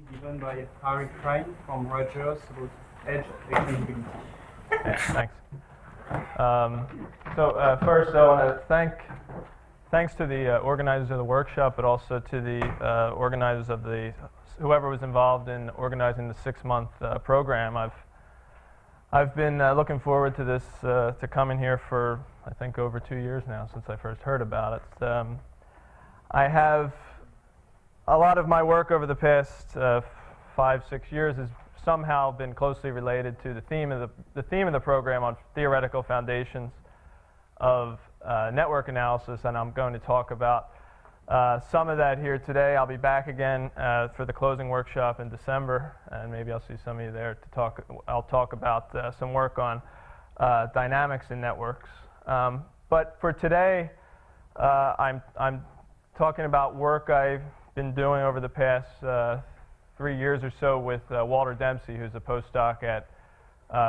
given by Harry Crane from Rutgers about edge exchangeability. Yeah, thanks. First, I want to thanks to the organizers of the workshop, but also to the organizers of whoever was involved in organizing the 6-month program. I've been looking forward to this, to coming here for I think over 2 years now since I first heard about it. I have a lot of my work over the past 5-6 years has somehow been closely related to the theme of the program on theoretical foundations of network analysis, and I'm going to talk about some of that here today. I'll be back again for the closing workshop in December, and maybe I'll see some of you there to talk. I'll talk about some work on dynamics in networks. But for today, I'm talking about work I've been doing over the past 3 years or so with Walter Dempsey, who's a postdoc at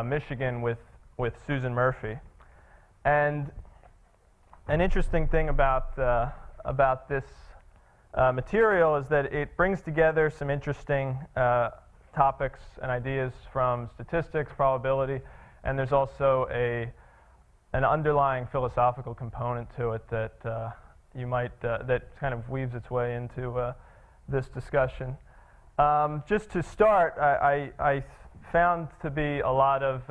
Michigan with Susan Murphy. And an interesting thing about this material is that it brings together some interesting topics and ideas from statistics, probability, and there's also an underlying philosophical component to it that that kind of weaves its way into this discussion. Just to start, I found to be a lot of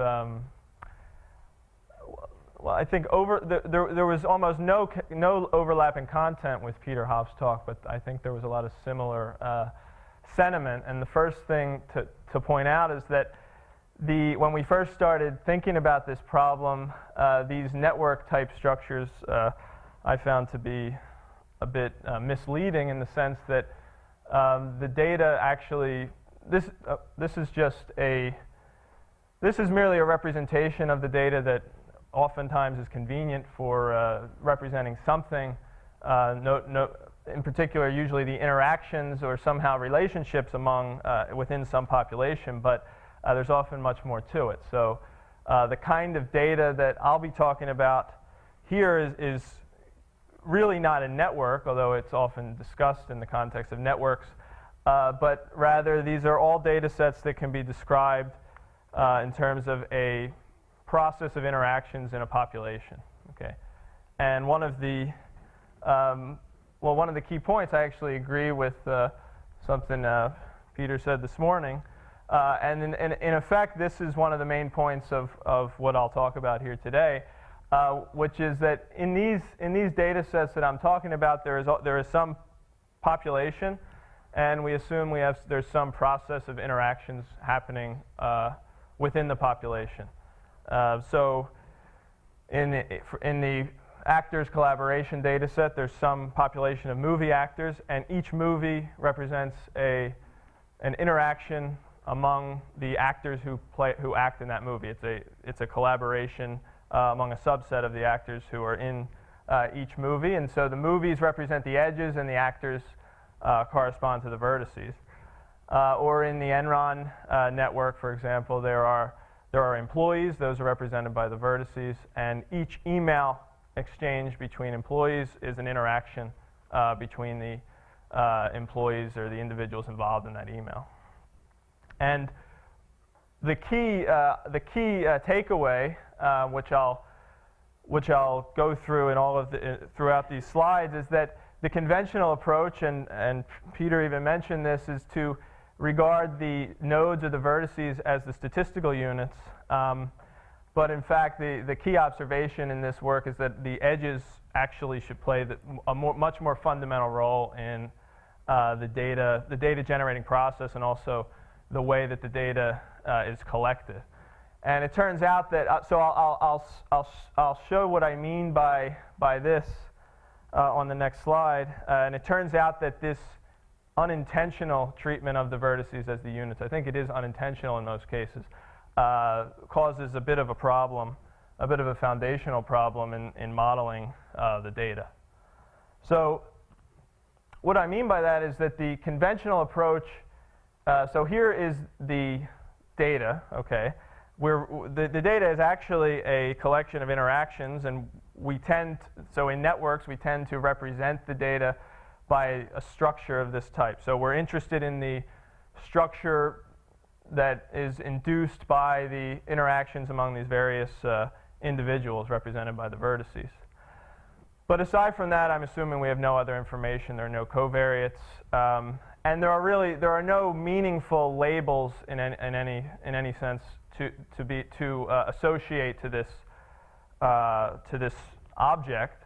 well, I think there was almost no overlapping content with Peter Hoff's talk, but I think there was a lot of similar sentiment. And the first thing to point out is that when we first started thinking about this problem, these network type structures I found to be a bit misleading in the sense that the data actually this is merely a representation of the data that oftentimes is convenient for representing something, in particular usually the interactions or somehow relationships among within some population, but there's often much more to it. So the kind of data that I'll be talking about here is really not a network, although it's often discussed in the context of networks, but rather these are all data sets that can be described in terms of a process of interactions in a population. Okay, and one of the key points, I actually agree with something Peter said this morning, and in effect, this is one of the main points of what I'll talk about here today, which is that in these data sets that I'm talking about, there is some population, and we assume there's some process of interactions happening within the population. So in the actors collaboration data set, there's some population of movie actors, and each movie represents an interaction among the actors who act in that movie. It's a collaboration among a subset of the actors who are in each movie, and so the movies represent the edges and the actors correspond to the vertices. Or in the Enron network, for example, there are employees, those are represented by the vertices, and each email exchange between employees is an interaction between the employees or the individuals involved in that email. And the key takeaway, which I'll go through in throughout these slides, is that the conventional approach, and Peter even mentioned this, is to regard the nodes or the vertices as the statistical units, but in fact the key observation in this work is that the edges actually should play a much more fundamental role in the data generating process, and also the way that the data is collected. And it turns out that so I'll show what I mean by this on the next slide, and it turns out that this unintentional treatment of the vertices as the units, I think it is unintentional in most cases, causes a bit of a problem, a bit of a foundational problem in modeling the data. So what I mean by that is that the conventional approach, so here is the data, okay? The data is actually a collection of interactions, and so in networks we tend to represent the data by a structure of this type. So we're interested in the structure that is induced by the interactions among these various individuals represented by the vertices. But aside from that, I'm assuming we have no other information. There are no covariates, and there are no meaningful labels in any sense to associate to this object.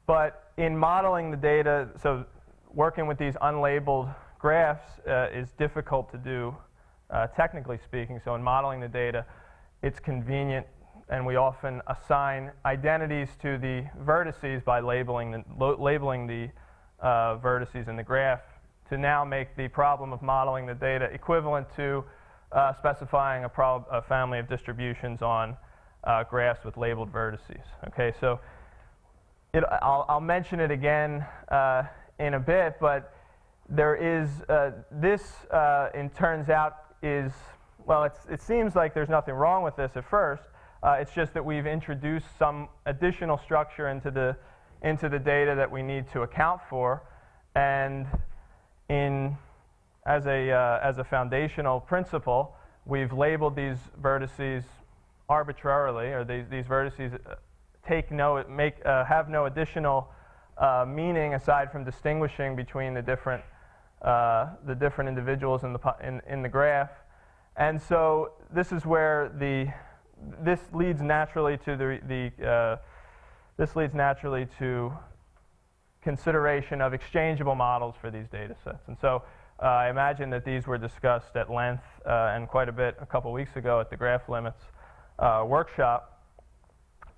But in modeling the data, so working with these unlabeled graphs is difficult to do, technically speaking. So in modeling the data, it's convenient, and we often assign identities to the vertices by labeling the vertices in the graph to now make the problem of modeling the data equivalent to specifying a family of distributions on graphs with labeled vertices. Okay, so I'll mention it again in a bit, but there is it turns out is, well, it seems like there's nothing wrong with this at first. It's just that we've introduced some additional structure into the data that we need to account for, and as a foundational principle, we've labeled these vertices arbitrarily, or these vertices have no additional meaning aside from distinguishing between the different individuals in the graph. And so this is where this leads naturally to consideration of exchangeable models for these data sets. And so I imagine that these were discussed at length and quite a bit a couple weeks ago at the Graph Limits workshop.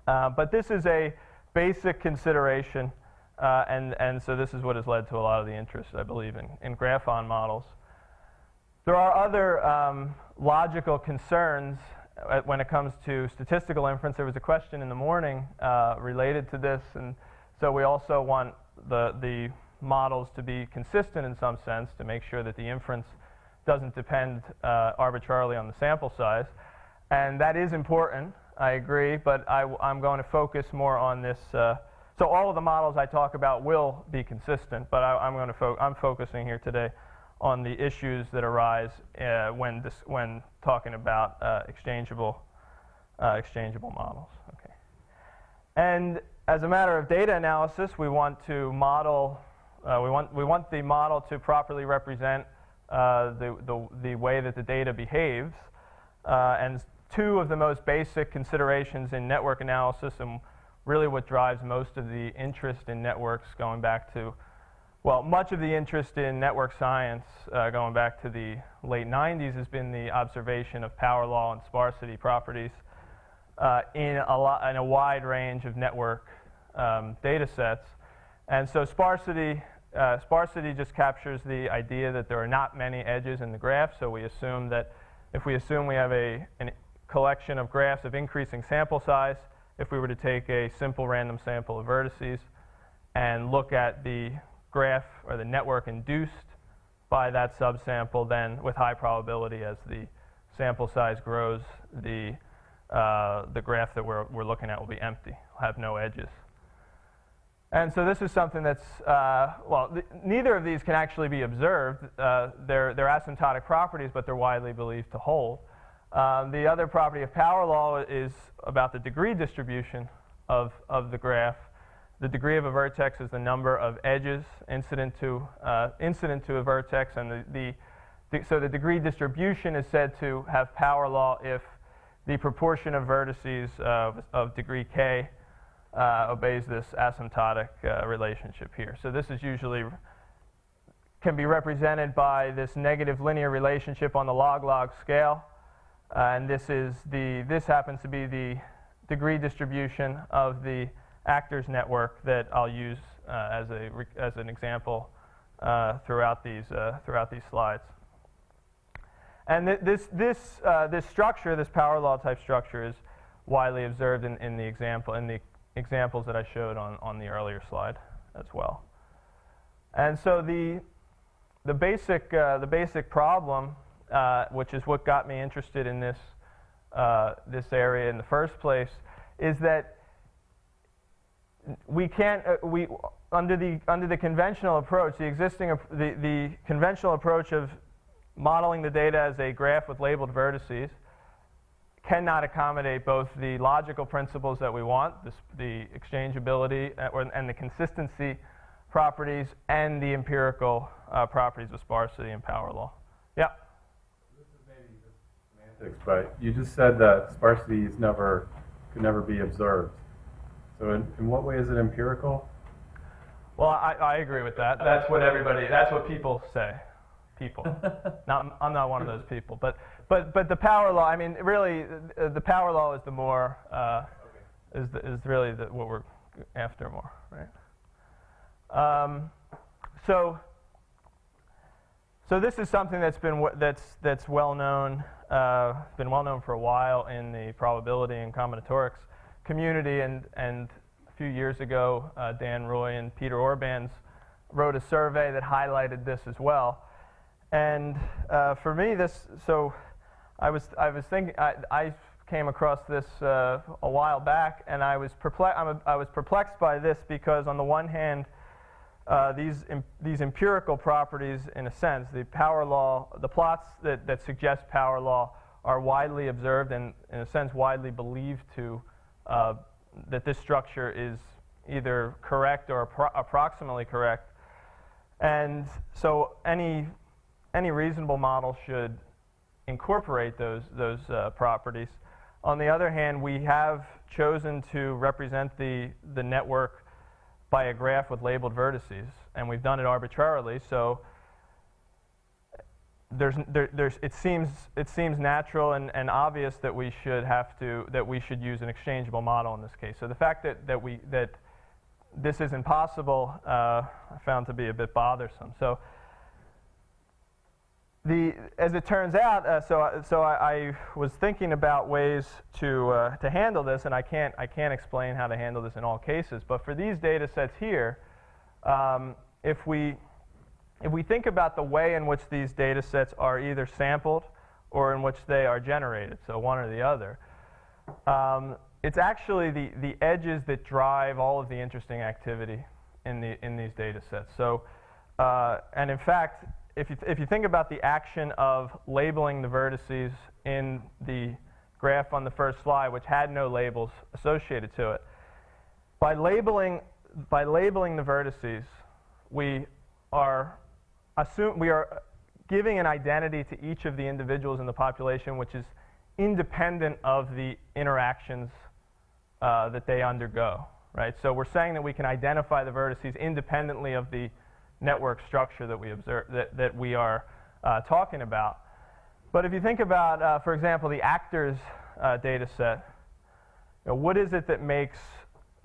But this is a basic consideration, and so this is what has led to a lot of the interest, I believe, in graphon models. There are other logical concerns when it comes to statistical inference. There was a question in the morning related to this, and so we also want the models to be consistent in some sense to make sure that the inference doesn't depend arbitrarily on the sample size. And that is important, I agree, but I'm going to focus more on this. So all of the models I talk about will be consistent, but I'm focusing here today on the issues that arise when talking about exchangeable models. Okay. And as a matter of data analysis, we want to model. We want the model to properly represent the way that the data behaves. And two of the most basic considerations in network analysis, and really what drives most of the interest in networks going back to, well, much of the interest in network science going back to the late 90s has been the observation of power law and sparsity properties in a wide range of network data sets. And so sparsity just captures the idea that there are not many edges in the graph. So we assume that if we assume we have a collection of graphs of increasing sample size, if we were to take a simple random sample of vertices and look at the graph or the network induced by that subsample, then with high probability as the sample size grows, the graph that we're looking at will be empty, will have no edges. And so this is something that's, neither of these can actually be observed. They're asymptotic properties, but they're widely believed to hold. The other property of power law is about the degree distribution of the graph. The degree of a vertex is the number of edges incident to a vertex, and so the degree distribution is said to have power law if the proportion of vertices of degree k obeys this asymptotic relationship here. So this is usually can be represented by this negative linear relationship on the log-log scale, and this happens to be the degree distribution of the actors network that I'll use as an example throughout these slides. And this structure, this power law type structure, is widely observed in the examples that I showed on the earlier slide as well. And so the basic problem, which is what got me interested in this area in the first place, is that we can't under the conventional approach, the conventional approach of modeling the data as a graph with labeled vertices cannot accommodate both the logical principles that we want, the exchangeability and the consistency properties, and the empirical properties of sparsity and power law. Yeah? This is maybe just semantics, but you just said that sparsity could never be observed. So in what way is it empirical? Well, I agree with that. That's what people say. People. I'm not one of those people. But the power law, I mean, really, the power law is the more, is really what we're after more, right? So this is something that's been that's well known, been well known for a while in the probability and combinatorics community, and a few years ago, Dan Roy and Peter Orbans wrote a survey that highlighted this as well. And for me, I was thinking, I came across this a while back, and I was perplexed by this because on the one hand, these empirical properties, in a sense, the power law, the plots that suggest power law are widely observed and, in a sense, widely believed to that this structure is either correct or approximately correct. And so any reasonable model should incorporate those properties. On the other hand, we have chosen to represent the network by a graph with labeled vertices, and we've done it arbitrarily. So it seems natural and obvious that we should use an exchangeable model in this case. So the fact that this isn't possible, I found to be a bit bothersome. So as it turns out, I was thinking about ways to handle this, and I can't explain how to handle this in all cases. But for these data sets here, if we think about the way in which these data sets are either sampled or in which they are generated, so one or the other, it's actually the edges that drive all of the interesting activity in these data sets. So, and in fact, if you think about the action of labeling the vertices in the graph on the first slide, which had no labels associated to it, by labeling the vertices, we are giving an identity to each of the individuals in the population, which is independent of the interactions that they undergo, right? So we're saying that we can identify the vertices independently of the network structure that we observe, that we are talking about. But if you think about, for example, the actors data set, what is it that makes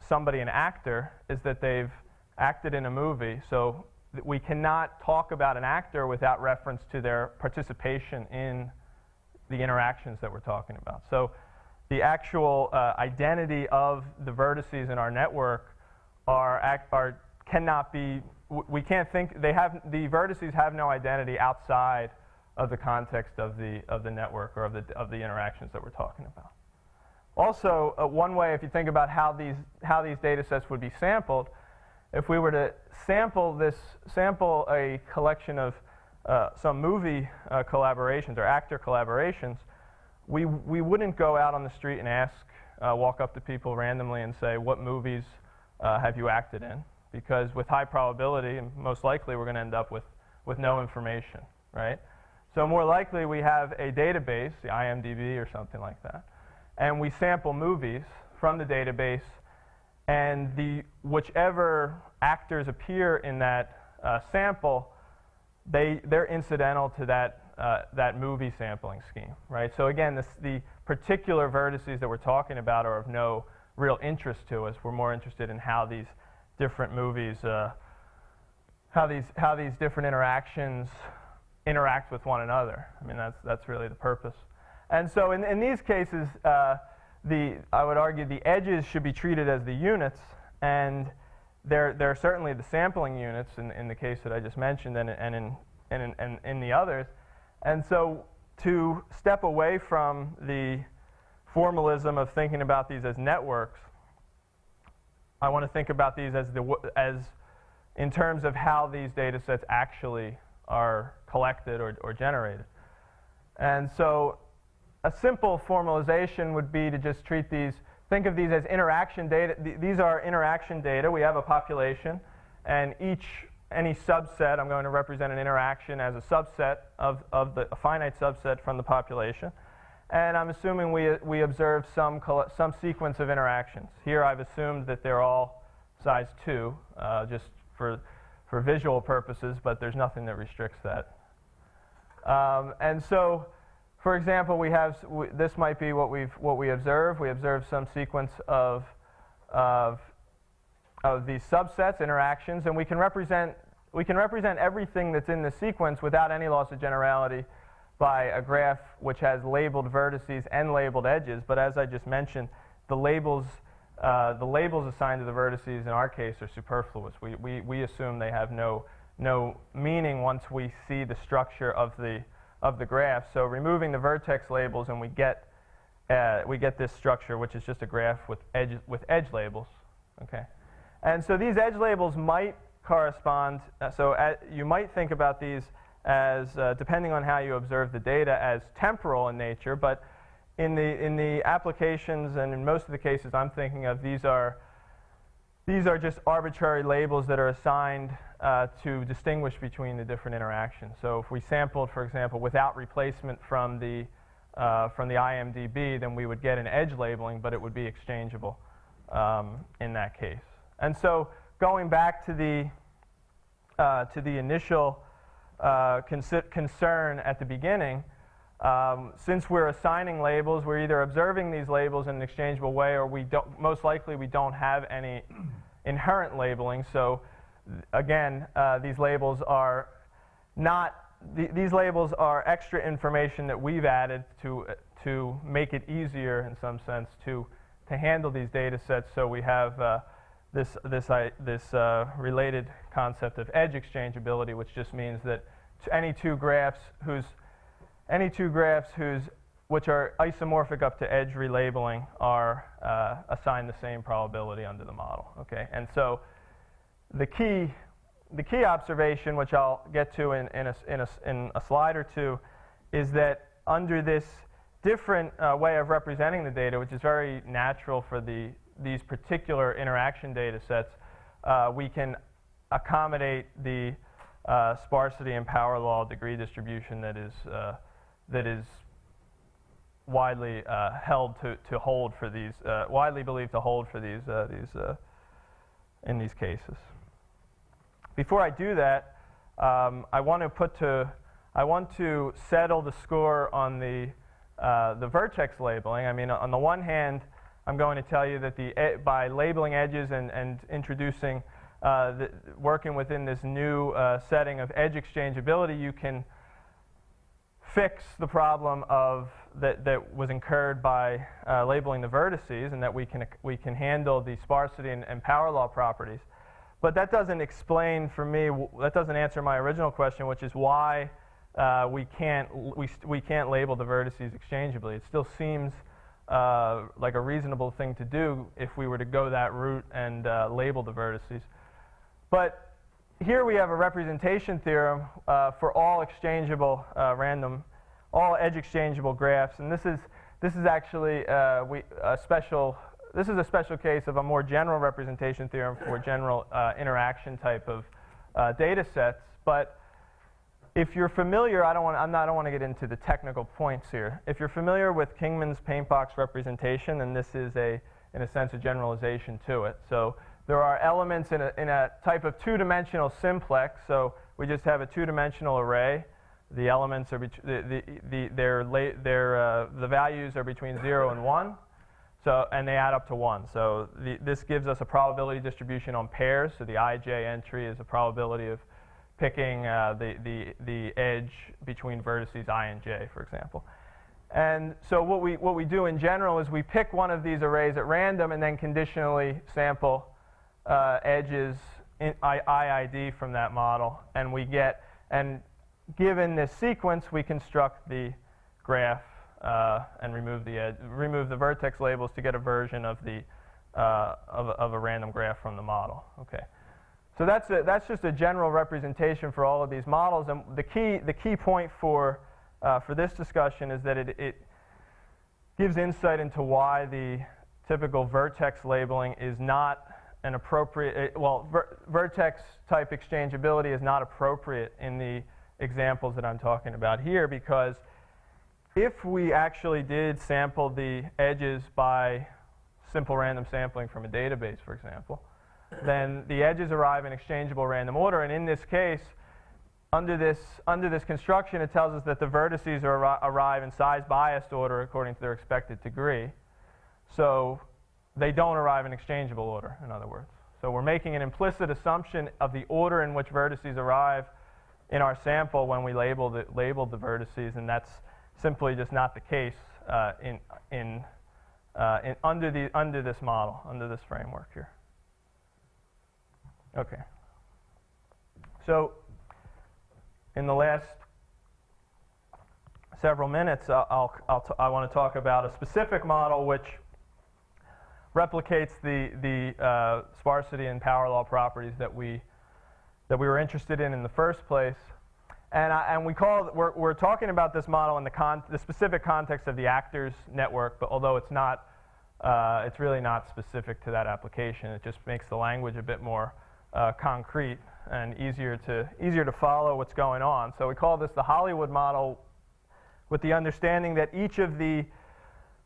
somebody an actor is that they've acted in a movie. So we cannot talk about an actor without reference to their participation in the interactions that we're talking about. So the actual identity of the vertices in our network cannot be, we can't think, the vertices have no identity outside of the context of the network or of the interactions that we're talking about. Also, one way, if you think about how these data sets would be sampled, if we were to sample a collection of some movie collaborations or actor collaborations, we wouldn't go out on the street and walk up to people randomly and say, what movies have you acted in? Because with high probability, and most likely we're going to end up with no information, right? So more likely we have a database, the IMDb or something like that, and we sample movies from the database, and whichever actors appear in that sample, they're incidental to that movie sampling scheme, right? So again, the particular vertices that we're talking about are of no real interest to us. We're more interested in how these different movies, how these different interactions interact with one another. I mean, that's really the purpose. And so in these cases, I would argue the edges should be treated as the units, and they're certainly the sampling units in the case that I just mentioned, and in the others. And so to step away from the formalism of thinking about these as networks, I want to think about these as in terms of how these data sets actually are collected or generated. And so a simple formalization would be to just treat these, think of these as interaction data. These are interaction data. We have a population, and any subset, I'm going to represent an interaction as a subset of a finite subset from the population. And I'm assuming we observe some sequence of interactions. Here I've assumed that they're all size 2, just for visual purposes, but there's nothing that restricts that. And so, for example, this might be what we observe. We observe some sequence of these subsets, interactions, and we can represent everything that's in the sequence without any loss of generality by a graph which has labeled vertices and labeled edges. But as I just mentioned, the labels assigned to the vertices in our case are superfluous. We assume they have no meaning once we see the structure of the graph. So removing the vertex labels, and we get this structure, which is just a graph with edge labels. Okay, and so these edge labels might correspond. You might think about these as, depending on how you observe the data, as temporal in nature. But in the applications and in most of the cases I'm thinking of, these are just arbitrary labels that are assigned to distinguish between the different interactions. So if we sampled, for example, without replacement from the IMDb, then we would get an edge labeling, but it would be exchangeable in that case. And so going back to the initial concern at the beginning, since we're assigning labels, we're either observing these labels in an exchangeable way, or most likely we don't have any inherent labeling. So again, these labels are these labels are extra information that we've added to make it easier, in some sense, to handle these data sets. So we have this related concept of edge exchangeability, which just means that any two graphs which are isomorphic up to edge relabeling are assigned the same probability under the model. Okay, and so the key observation, which I'll get to in a slide or two, is that under this different way of representing the data, which is very natural for these particular interaction data sets, we can accommodate the sparsity and power law degree distribution that is widely held to hold for these, widely believed to hold for these in these cases. Before I do that, I want to settle the score on the vertex labeling. I mean, on the one hand, I'm going to tell you that by labeling edges and introducing, working within this new setting of edge exchangeability, you can fix the problem that was incurred by labeling the vertices, and that we can handle the sparsity and power law properties. But that doesn't explain for me. That doesn't answer my original question, which is why we can't label the vertices exchangeably. It still seems like a reasonable thing to do if we were to go that route and label the vertices. But here we have a representation theorem for all exchangeable all edge exchangeable graphs, and this is actually a special case of a more general representation theorem for general interaction type of data sets. But if you're familiar, I don't want to get into the technical points here. If you're familiar with Kingman's paint box representation, then this is in a sense, a generalization to it. So there are elements in a type of two-dimensional simplex. So we just have a two-dimensional array. The elements are the values are between 0 and 1. So, and they add up to 1. So this gives us a probability distribution on pairs. So the ij entry is a probability of picking the edge between vertices I and j, for example. And so what we do in general is we pick one of these arrays at random and then conditionally sample edges in IID from that model, and given this sequence, we construct the graph and remove the vertex labels to get a version of a random graph from the model. Okay, So that's just a general representation for all of these models. And the key point for this discussion is that it gives insight into why the typical vertex labeling is not an appropriate, vertex type exchangeability is not appropriate in the examples that I'm talking about here, because if we actually did sample the edges by simple random sampling from a database, for example, then the edges arrive in exchangeable random order, and in this case, under this construction, it tells us that the vertices arrive in size biased order according to their expected degree. So they don't arrive in exchangeable order, in other words. So we're making an implicit assumption of the order in which vertices arrive in our sample when we labeled the vertices, and that's simply just not the case under this model, under this framework here. Okay. So in the last several minutes, I want to talk about a specific model which replicates the sparsity and power law properties that we were interested in the first place. And we're talking about this model in the specific context of the actors network, but although it's not, it's really not specific to that application. It just makes the language a bit more concrete and easier to follow what's going on. So we call this the Hollywood model, with the understanding that each of the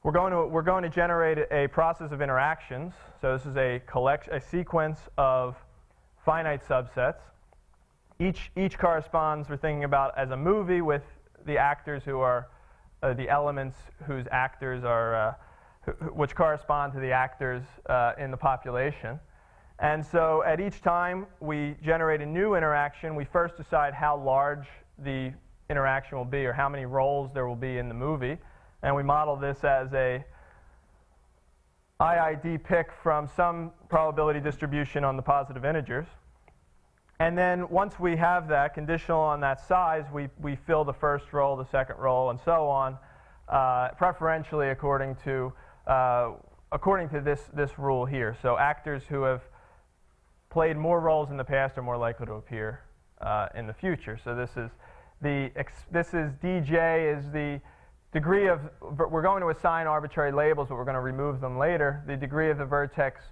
we're going to generate a process of interactions. So this is a sequence of finite subsets. Each corresponds, we're thinking about as a movie, with the actors who are the elements whose actors are which correspond to the actors in the population. And so at each time we generate a new interaction, we first decide how large the interaction will be, or how many roles there will be in the movie. And we model this as a IID pick from some probability distribution on the positive integers. And then once we have that, conditional on that size, we fill the first role, the second role, and so on, preferentially according to this rule here. So actors who have played more roles in the past are more likely to appear in the future. So this is DJ is the degree of, we're going to assign arbitrary labels, but we're going to remove them later. The degree of the vertex,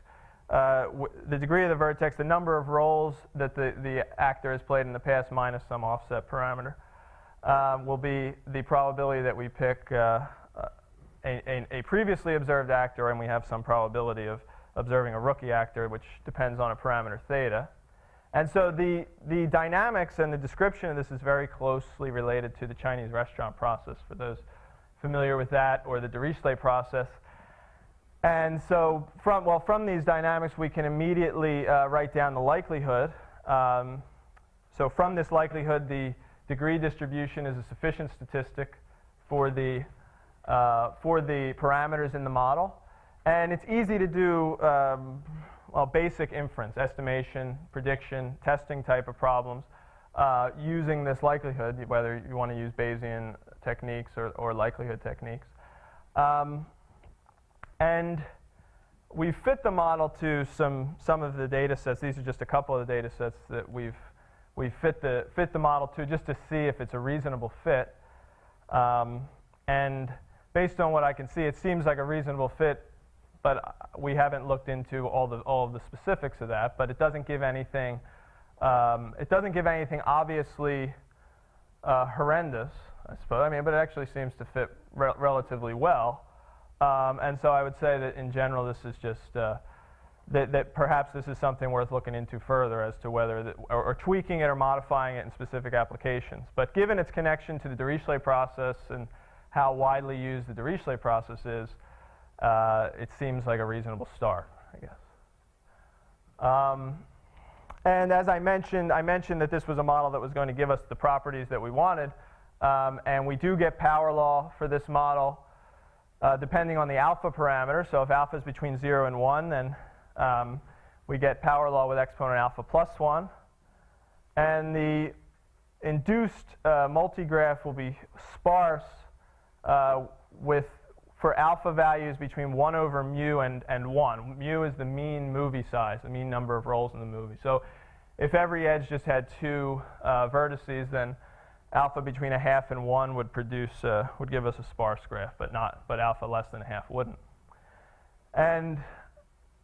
the number of roles that the actor has played in the past minus some offset parameter, will be the probability that we pick a previously observed actor, and we have some probability of observing a rookie actor, which depends on a parameter theta. And so the dynamics and the description of this is very closely related to the Chinese restaurant process, for those familiar with that, or the Dirichlet process. And so from these dynamics, we can immediately write down the likelihood. So from this likelihood, the degree distribution is a sufficient statistic for the parameters in the model. And it's easy to do basic inference, estimation, prediction, testing type of problems using this likelihood, whether you want to use Bayesian techniques or likelihood techniques. And we fit the model to some of the data sets. These are just a couple of the data sets that we've fit the model to, just to see if it's a reasonable fit. And based on what I can see, it seems like a reasonable fit, but we haven't looked into all of the specifics of that. But it doesn't give anything. It doesn't give anything obviously horrendous, I suppose. I mean, but it actually seems to fit relatively well. And so I would say that in general, this is just that perhaps this is something worth looking into further as to whether or tweaking it or modifying it in specific applications. But given its connection to the Dirichlet process and how widely used the Dirichlet process is, it seems like a reasonable start, I guess. And as I mentioned that this was a model that was going to give us the properties that we wanted, and we do get power law for this model depending on the alpha parameter. So if alpha is between 0 and 1, then we get power law with exponent alpha plus 1. And the induced multigraph will be sparse for alpha values between 1 over mu and 1. Mu is the mean movie size, the mean number of roles in the movie. So if every edge just had 2 vertices, then alpha between 1/2 and 1 would produce would give us a sparse graph, but alpha less than 1/2 wouldn't. And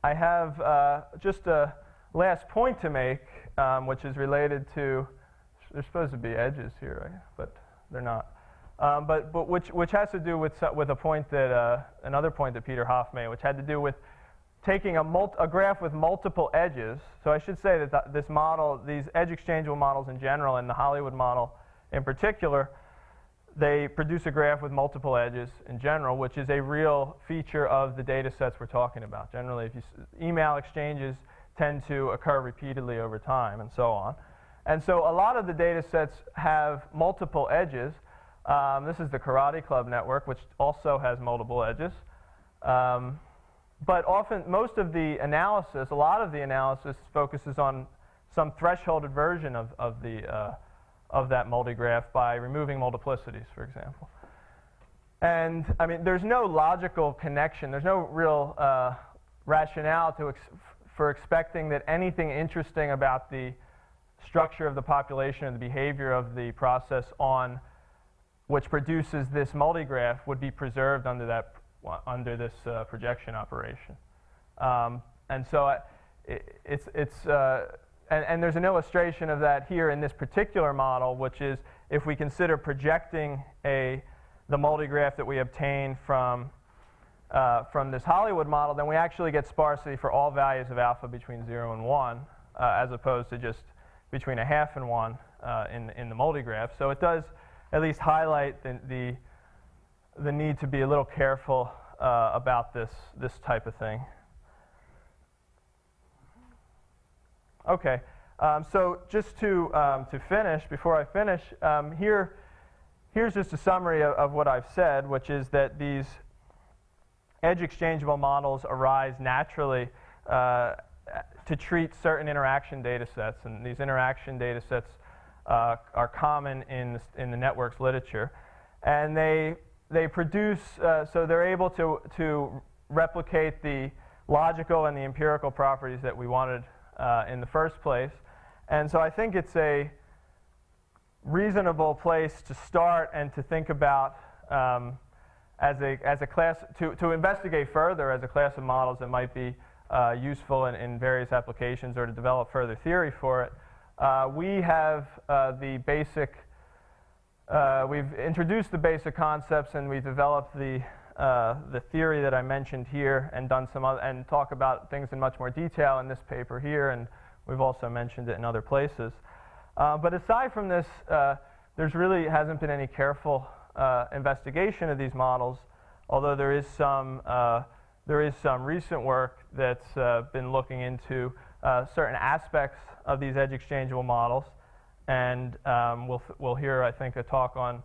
I have just a last point to make, which is related to, there's supposed to be edges here, right? But they're not. But which has to do with a point that another point that Peter Hoff made, which had to do with taking a graph with multiple edges. So I should say that this model, these edge exchangeable models in general, and the Hollywood model in particular, they produce a graph with multiple edges in general, which is a real feature of the data sets we're talking about. Generally, if email exchanges tend to occur repeatedly over time, and so on. And so a lot of the data sets have multiple edges. This is the Karate Club network, which also has multiple edges. But often, most of the analysis, a lot of the analysis focuses on some thresholded version of that multigraph by removing multiplicities, for example. And I mean, there's no logical connection. There's no real rationale for expecting that anything interesting about the structure of the population and the behavior of the process on which produces this multigraph would be preserved under this projection operation. And so and there's an illustration of that here in this particular model, which is if we consider projecting the multigraph that we obtain from this Hollywood model, then we actually get sparsity for all values of alpha between 0 and 1, as opposed to just between 1/2 and 1 in the multigraph. So it does at least highlight the need to be a little careful about this type of thing. Okay, so just to finish, before I finish, here's just a summary of what I've said, which is that these edge exchangeable models arise naturally to treat certain interaction data sets, and these interaction data sets are common in the networks literature, and they produce, so they're able to replicate the logical and the empirical properties that we wanted in the first place. And so I think it's a reasonable place to start and to think about as a class, to investigate further as a class of models that might be useful in various applications, or to develop further theory for it. We have the basic, we've introduced the basic concepts, and we've developed the theory that I mentioned here, and done some other, and talk about things in much more detail in this paper here, and we've also mentioned it in other places. But aside from this, there's really hasn't been any careful investigation of these models, although there is some recent work that's been looking into certain aspects of these edge exchangeable models, and we'll hear, I think, a talk on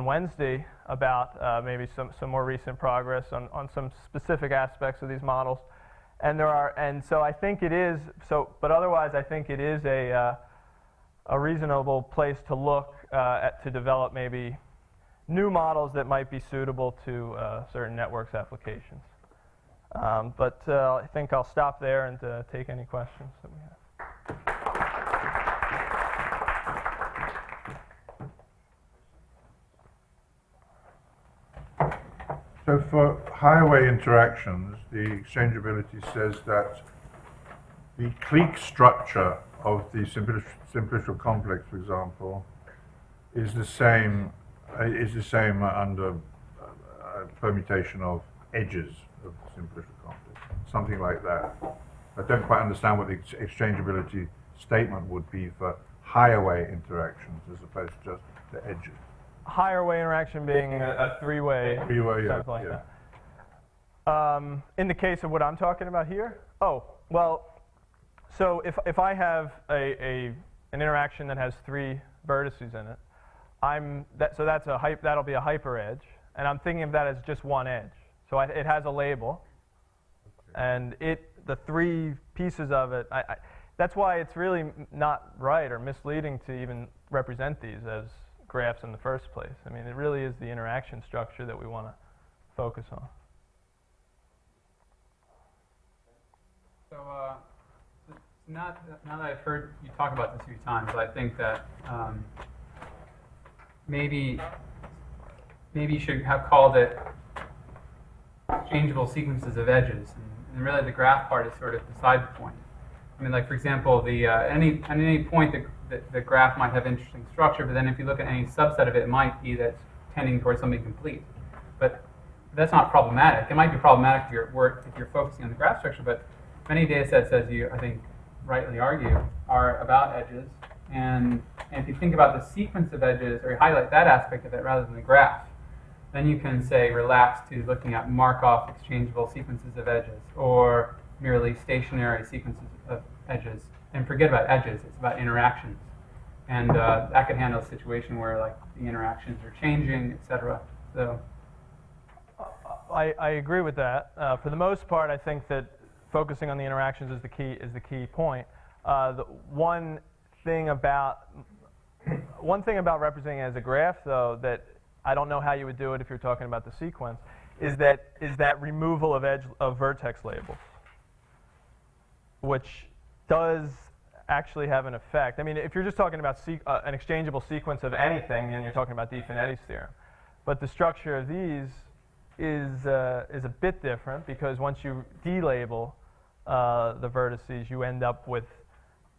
Wednesday about maybe some more recent progress on some specific aspects of these models. And so I think it is but otherwise I think it is a reasonable place to look to develop maybe new models that might be suitable to certain networks applications. But I think I'll stop there and take any questions that we have. So for highway interactions, the exchangeability says that the clique structure of the simplicial complex, for example, is the same under permutation of edges of the simplicial complex, something like that. I don't quite understand what the exchangeability statement would be for highway interactions as opposed to just the edges. Higher way interaction being a three-way, something like that. In the case of what I'm talking about here, so if I have an interaction that has 3 vertices in it, that'll be a hyperedge, and I'm thinking of that as just one edge. So it has a label, and the 3 pieces of it. That's why it's really not right or misleading to even represent these as graphs in the first place. I mean, it really is the interaction structure that we want to focus on. So now that I've heard you talk about this a few times, I think that maybe you should have called it exchangeable sequences of edges, and really the graph part is sort of beside the point. I mean, like for example, at any point the graph might have interesting structure, but then if you look at any subset of it, it might be that's tending towards something complete. But that's not problematic. It might be problematic if you're focusing on the graph structure, but many data sets, as you I think rightly argue, are about edges. And if you think about the sequence of edges, or you highlight that aspect of it rather than the graph, then you can say relax to looking at Markov exchangeable sequences of edges, or merely stationary sequences of edges. And forget about edges, it's about interactions. And that could handle a situation where like the interactions are changing, etc. So I agree with that. For the most part, I think that focusing on the interactions is the key point. The one thing about representing it as a graph, though, that I don't know how you would do it if you're talking about the sequence, is that removal of vertex labels, which does actually have an effect. I mean, if you're just talking about an exchangeable sequence of anything, then you're talking about Di-Finetti's theorem. But the structure of these is a bit different, because once you delabel the vertices, you end up with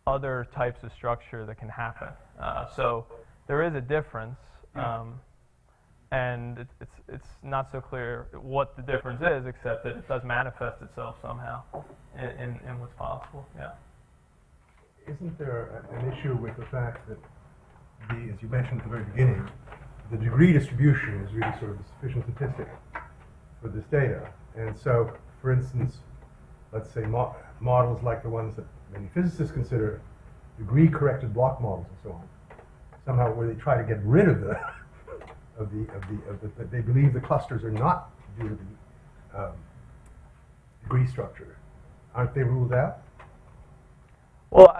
other types of structure that can happen. So there is a difference, and it's not so clear what the difference is, except that it does manifest itself somehow in what's possible. Yeah. Isn't there an issue with the fact that as you mentioned at the very beginning, the degree distribution is really sort of a sufficient statistic for this data? And so, for instance, let's say models like the ones that many physicists consider degree-corrected block models and so on, somehow where they try to get rid of they believe the clusters are not due to the degree structure. Aren't they ruled out? Well,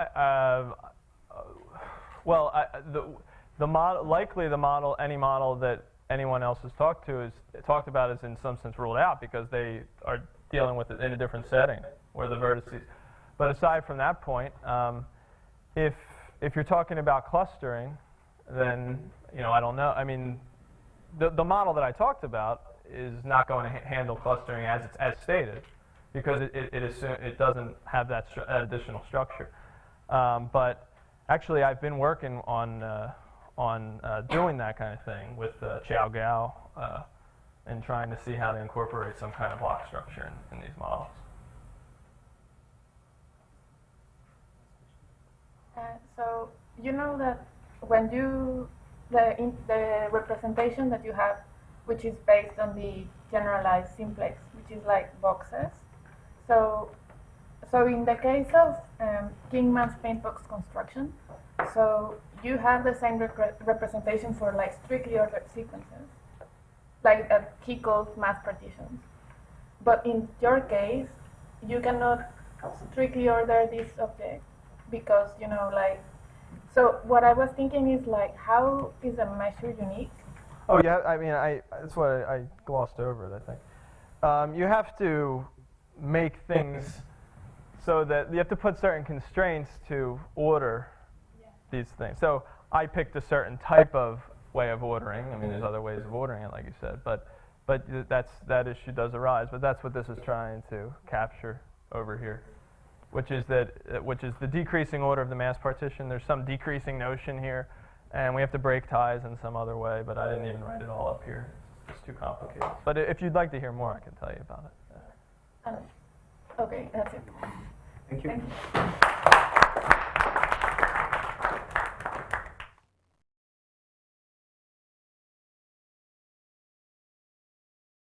the model, any model that anyone else has talked about is in some sense ruled out, because they are dealing with it in a different setting where the vertices. But aside from that point, if you're talking about clustering, then I don't know. I mean, the model that I talked about is not going to handle clustering as stated, because it doesn't have that additional structure. But actually, I've been working on doing that kind of thing with Chao Gao and trying to see how to incorporate some kind of block structure in these models. So you know that when the representation that you have, which is based on the generalized simplex, which is like boxes. So in the case of Kingman's paintbox construction, so you have the same representation for like strictly ordered sequences, like Kiko's math partitions. But in your case, you cannot strictly order this object because, so what I was thinking is like, how is a measure unique? Oh yeah, I mean, that's what I glossed over it, I think. You have to make things so that you have to put certain constraints to order these things. So I picked a certain type of way of ordering. I mean, there's other ways of ordering it, like you said, but that issue does arise. But that's what this is trying to capture over here, which is the decreasing order of the mass partition. There's some decreasing notion here, and we have to break ties in some other way. But I didn't even write it all up here. It's too complicated. But if you'd like to hear more, I can tell you about it. Okay, that's it. Thank you. Thank you.